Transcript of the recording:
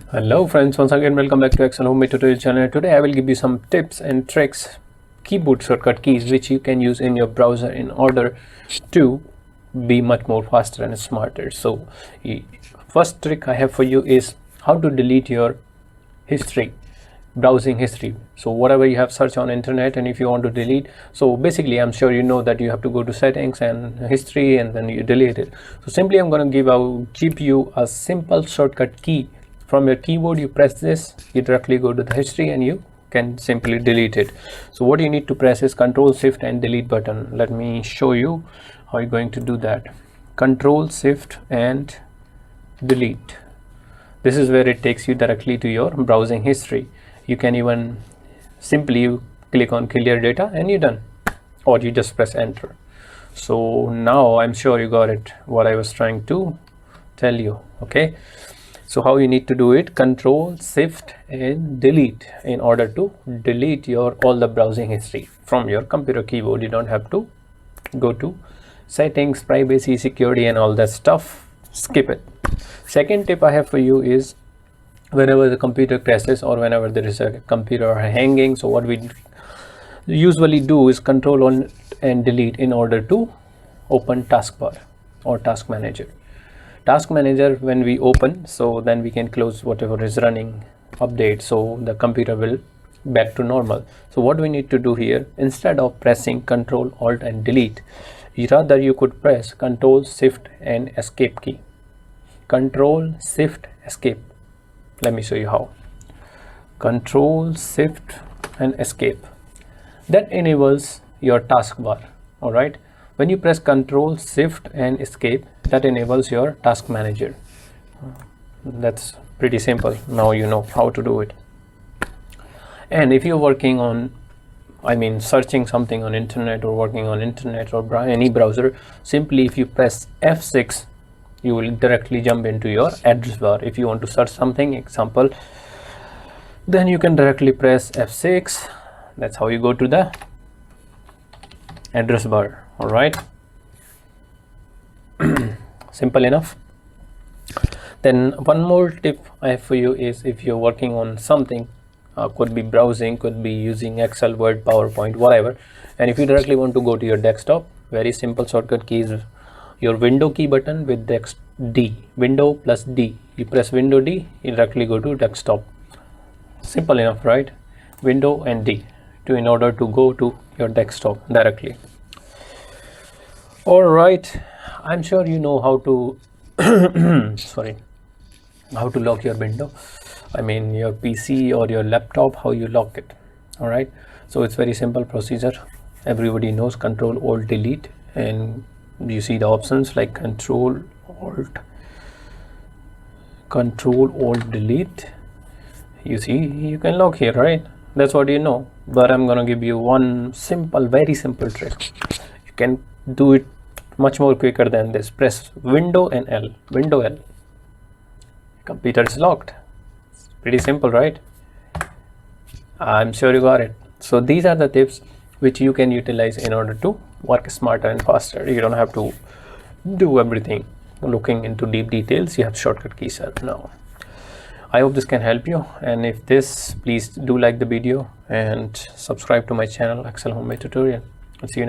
Hello friends, once again welcome back to Excel Homemade Tutorial channel. Today I will give you some tips and tricks, keyboard shortcut keys which you can use in your browser in order to be much more faster and smarter. So first trick I have for you is how to delete your history, browsing history. So whatever you have searched on internet, and if you want to delete, so basically I'm sure you know that you have to go to settings and history and then you delete it. So simply I'm going to give you a simple shortcut key. From your keyboard, you press this, you directly go to the history and you can simply delete it. So what you need to press is Control Shift and Delete button. Let me show you how you're going to do that. Control Shift and Delete. This is where it takes you directly to your browsing history. You can even simply click on clear data and you're done, or you just press enter. So now I'm sure you got it, what I was trying to tell you. Okay, so how you need to do it: Control Shift and Delete in order to delete your all the browsing history from your computer keyboard. You don't have to go to settings, privacy, security and all that stuff. Skip it. Second tip I have for you is whenever the computer crashes or whenever there is a computer hanging, so what we usually do is Control on and Delete in order to open taskbar or task manager. Task manager, when we open, so then we can close whatever is running, update, so the computer will back to normal. So what we need to do here, instead of pressing Control Alt and Delete, rather you could press Control Shift and Escape key. Control Shift Escape. Let me show you how. Control Shift and Escape. That enables your taskbar. All right. When you press Control Shift and Escape, that enables your task manager. That's pretty simple. Now you know how to do it. And if you're working on, searching something on internet or working on internet or any browser, simply if you press F6, you will directly jump into your address bar. If you want to search something, example, then you can directly press F6. That's how you go to the address bar. All right. Simple enough. Then one more tip I have for you is, if you're working on something, could be browsing, could be using Excel, Word, PowerPoint, whatever, and if you directly want to go to your desktop, very simple shortcut key is your window key button with D, window plus D. You press window D, you directly go to desktop. Simple enough, right? Window and D in order to go to your desktop directly. All right, I'm sure you know how to how to lock your window, your PC or your laptop, how you lock it. All right, so it's very simple procedure. Everybody knows Control Alt Delete, and you see the options like Control Alt Delete. You see, you can lock here, right? That's what you know. But I'm gonna give you one simple, very simple trick. You can do it much more quicker than this. Press Window and L. Window L. Computer is locked. It's pretty simple, right? I'm sure you got it. So these are the tips which you can utilize in order to work smarter and faster. You don't have to do everything looking into deep details. You have shortcut keys now. I hope this can help you, and if this, please do like the video and subscribe to my channel Excel Homemade Tutorial. I'll see you next time.